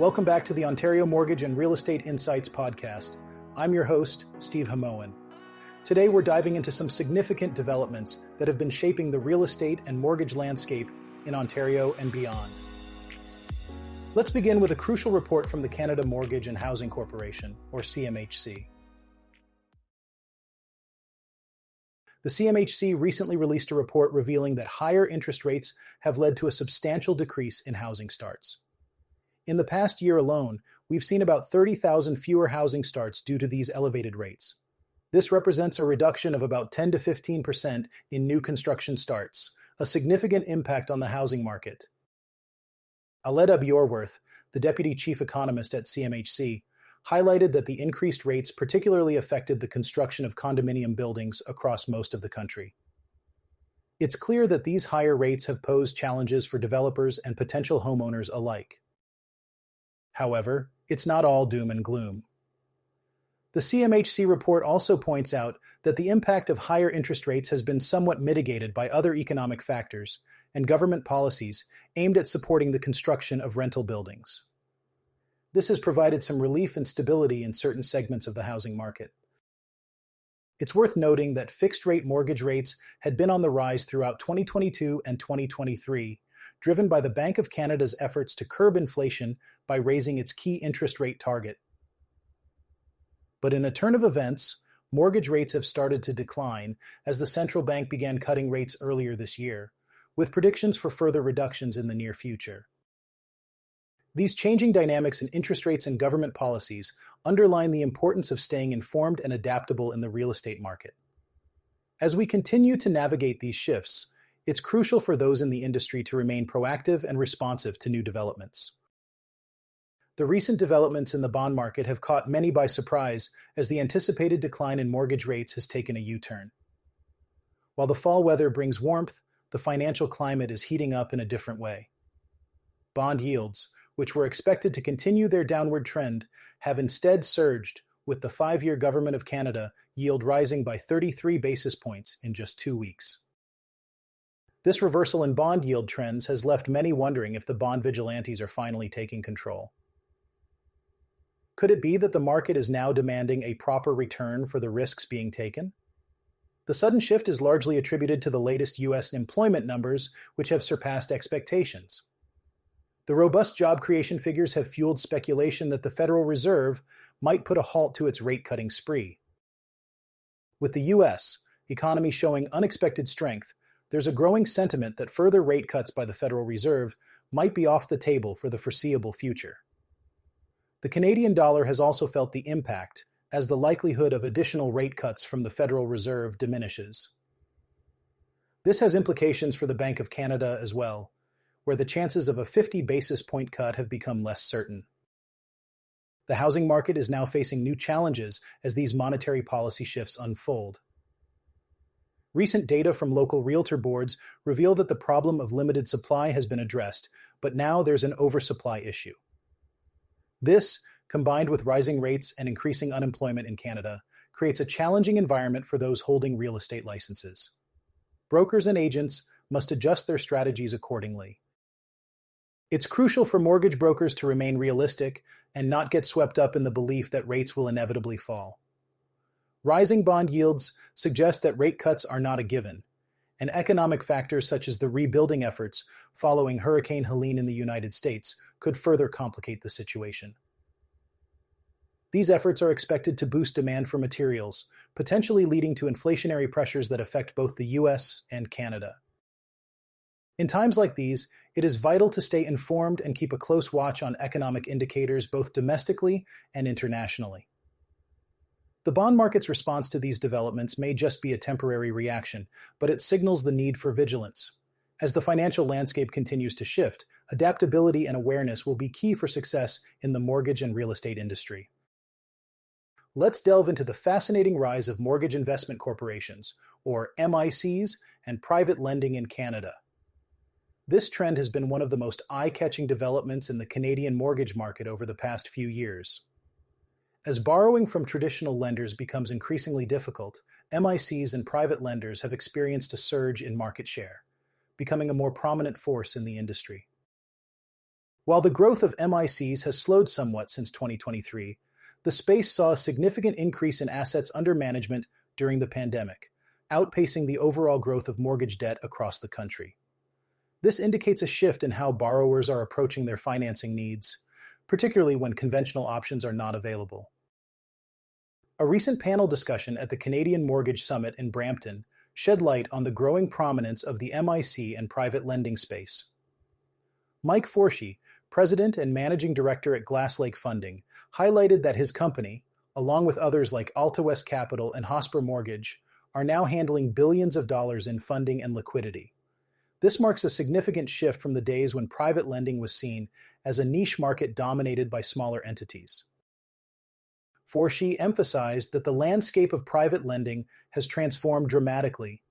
Welcome back to the Ontario Mortgage and Real Estate Insights podcast. I'm your host, Steve Hamoen. Today we're diving into some significant developments that have been shaping the real estate and mortgage landscape in Ontario and beyond. Let's begin with a crucial report from the Canada Mortgage and Housing Corporation, or CMHC. The CMHC recently released a report revealing that higher interest rates have led to a substantial decrease in housing starts. In the past year alone, we've seen about 30,000 fewer housing starts due to these elevated rates. This represents a reduction of about 10 to 15% in new construction starts, a significant impact on the housing market. Aleda Bjorworth, the deputy chief economist at CMHC, highlighted that the increased rates particularly affected the construction of condominium buildings across most of the country. It's clear that these higher rates have posed challenges for developers and potential homeowners alike. However, it's not all doom and gloom. The CMHC report also points out that the impact of higher interest rates has been somewhat mitigated by other economic factors and government policies aimed at supporting the construction of rental buildings. This has provided some relief and stability in certain segments of the housing market. It's worth noting that fixed-rate mortgage rates had been on the rise throughout 2022 and 2023, driven by the Bank of Canada's efforts to curb inflation by raising its key interest rate target. But in a turn of events, mortgage rates have started to decline as the central bank began cutting rates earlier this year, with predictions for further reductions in the near future. These changing dynamics in interest rates and government policies underline the importance of staying informed and adaptable in the real estate market. As we continue to navigate these shifts, it's crucial for those in the industry to remain proactive and responsive to new developments. The recent developments in the bond market have caught many by surprise as the anticipated decline in mortgage rates has taken a U-turn. While the fall weather brings warmth, the financial climate is heating up in a different way. Bond yields, which were expected to continue their downward trend, have instead surged, with the 5-year Government of Canada yield rising by 33 basis points in just 2 weeks. This reversal in bond yield trends has left many wondering if the bond vigilantes are finally taking control. Could it be that the market is now demanding a proper return for the risks being taken? The sudden shift is largely attributed to the latest U.S. employment numbers, which have surpassed expectations. The robust job creation figures have fueled speculation that the Federal Reserve might put a halt to its rate-cutting spree. With the U.S. economy showing unexpected strength, there's a growing sentiment that further rate cuts by the Federal Reserve might be off the table for the foreseeable future. The Canadian dollar has also felt the impact, as the likelihood of additional rate cuts from the Federal Reserve diminishes. This has implications for the Bank of Canada as well, where the chances of a 50 basis point cut have become less certain. The housing market is now facing new challenges as these monetary policy shifts unfold. Recent data from local realtor boards reveal that the problem of limited supply has been addressed, but now there's an oversupply issue. This, combined with rising rates and increasing unemployment in Canada, creates a challenging environment for those holding real estate licenses. Brokers and agents must adjust their strategies accordingly. It's crucial for mortgage brokers to remain realistic and not get swept up in the belief that rates will inevitably fall. Rising bond yields suggest that rate cuts are not a given, and economic factors such as the rebuilding efforts following Hurricane Helene in the United States could further complicate the situation. These efforts are expected to boost demand for materials, potentially leading to inflationary pressures that affect both the U.S. and Canada. In times like these, it is vital to stay informed and keep a close watch on economic indicators both domestically and internationally. The bond market's response to these developments may just be a temporary reaction, but it signals the need for vigilance. As the financial landscape continues to shift, adaptability and awareness will be key for success in the mortgage and real estate industry. Let's delve into the fascinating rise of mortgage investment corporations, or MICs, and private lending in Canada. This trend has been one of the most eye-catching developments in the Canadian mortgage market over the past few years. As borrowing from traditional lenders becomes increasingly difficult, MICs and private lenders have experienced a surge in market share, becoming a more prominent force in the industry. While the growth of MICs has slowed somewhat since 2023, the space saw a significant increase in assets under management during the pandemic, outpacing the overall growth of mortgage debt across the country. This indicates a shift in how borrowers are approaching their financing needs, particularly when conventional options are not available. A recent panel discussion at the Canadian Mortgage Summit in Brampton shed light on the growing prominence of the MIC and private lending space. Mike Forshee, president and managing director at Glasslake Funding, highlighted that his company, along with others like Alta West Capital and Hosper Mortgage, are now handling billions of dollars in funding and liquidity. This marks a significant shift from the days when private lending was seen as a niche market dominated by smaller entities. Forshee emphasized that the landscape of private lending has transformed dramatically.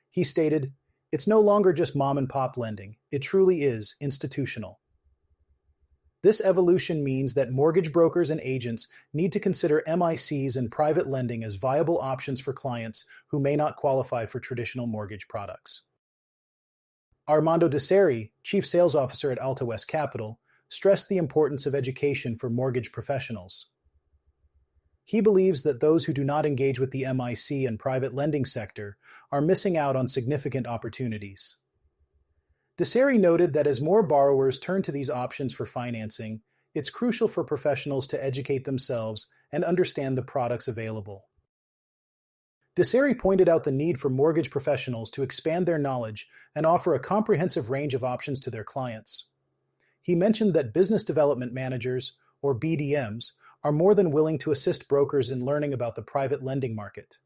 He stated, "It's no longer just mom-and-pop lending, it truly is institutional." This evolution means that mortgage brokers and agents need to consider MICs and private lending as viable options for clients who may not qualify for traditional mortgage products. Armando Deseri, chief sales officer at Alta West Capital, stressed the importance of education for mortgage professionals. He believes that those who do not engage with the MIC and private lending sector are missing out on significant opportunities. Deseri noted that as more borrowers turn to these options for financing, it's crucial for professionals to educate themselves and understand the products available. Deseri pointed out the need for mortgage professionals to expand their knowledge and offer a comprehensive range of options to their clients. He mentioned that business development managers, or BDMs, are more than willing to assist brokers in learning about the private lending market.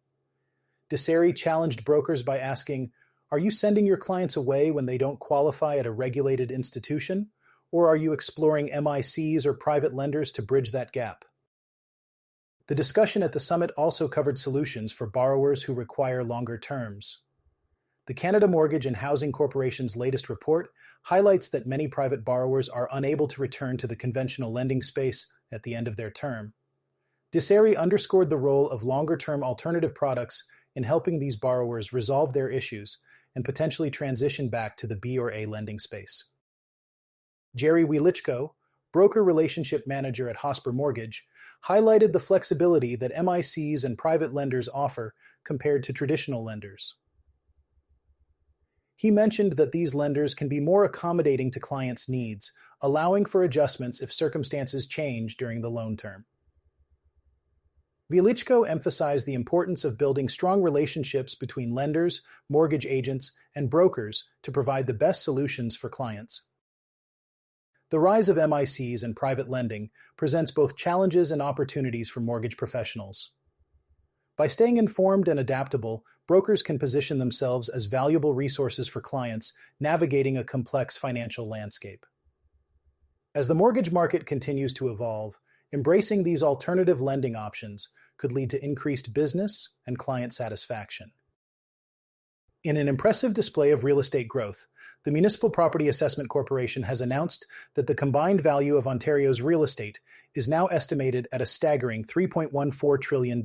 Deseri challenged brokers by asking, "Are you sending your clients away when they don't qualify at a regulated institution, or are you exploring MICs or private lenders to bridge that gap?" The discussion at the summit also covered solutions for borrowers who require longer terms. The Canada Mortgage and Housing Corporation's latest report highlights that many private borrowers are unable to return to the conventional lending space at the end of their term. Deseri underscored the role of longer-term alternative products in helping these borrowers resolve their issues and potentially transition back to the B or A lending space. Jerry Wielichko, broker relationship manager at Hosper Mortgage, highlighted the flexibility that MICs and private lenders offer compared to traditional lenders. He mentioned that these lenders can be more accommodating to clients' needs, allowing for adjustments if circumstances change during the loan term. Wielichko emphasized the importance of building strong relationships between lenders, mortgage agents, and brokers to provide the best solutions for clients. The rise of MICs and private lending presents both challenges and opportunities for mortgage professionals. By staying informed and adaptable, brokers can position themselves as valuable resources for clients navigating a complex financial landscape. As the mortgage market continues to evolve, embracing these alternative lending options could lead to increased business and client satisfaction. In an impressive display of real estate growth, the Municipal Property Assessment Corporation has announced that the combined value of Ontario's real estate is now estimated at a staggering $3.14 trillion.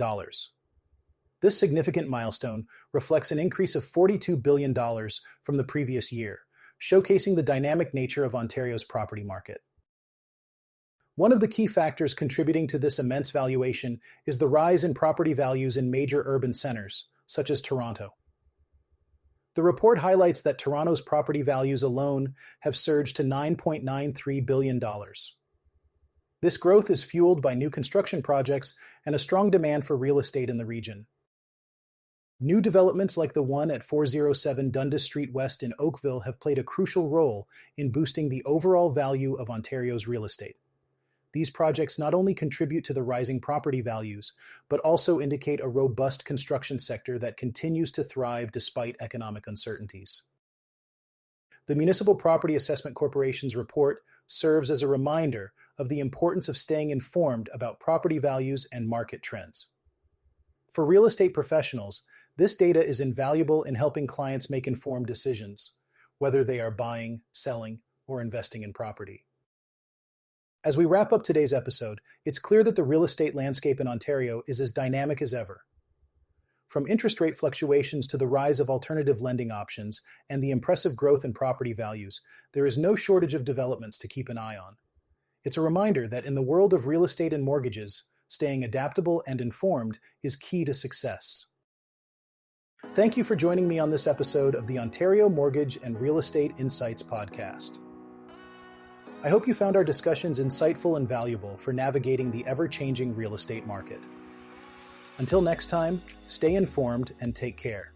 This significant milestone reflects an increase of $42 billion from the previous year, showcasing the dynamic nature of Ontario's property market. One of the key factors contributing to this immense valuation is the rise in property values in major urban centers, such as Toronto. The report highlights that Toronto's property values alone have surged to $9.93 billion. This growth is fueled by new construction projects and a strong demand for real estate in the region. New developments like the one at 407 Dundas Street West in Oakville have played a crucial role in boosting the overall value of Ontario's real estate. These projects not only contribute to the rising property values, but also indicate a robust construction sector that continues to thrive despite economic uncertainties. The Municipal Property Assessment Corporation's report serves as a reminder of the importance of staying informed about property values and market trends. For real estate professionals, this data is invaluable in helping clients make informed decisions, whether they are buying, selling, or investing in property. As we wrap up today's episode, it's clear that the real estate landscape in Ontario is as dynamic as ever. From interest rate fluctuations to the rise of alternative lending options and the impressive growth in property values, there is no shortage of developments to keep an eye on. It's a reminder that in the world of real estate and mortgages, staying adaptable and informed is key to success. Thank you for joining me on this episode of the Ontario Mortgage and Real Estate Insights podcast. I hope you found our discussions insightful and valuable for navigating the ever-changing real estate market. Until next time, stay informed and take care.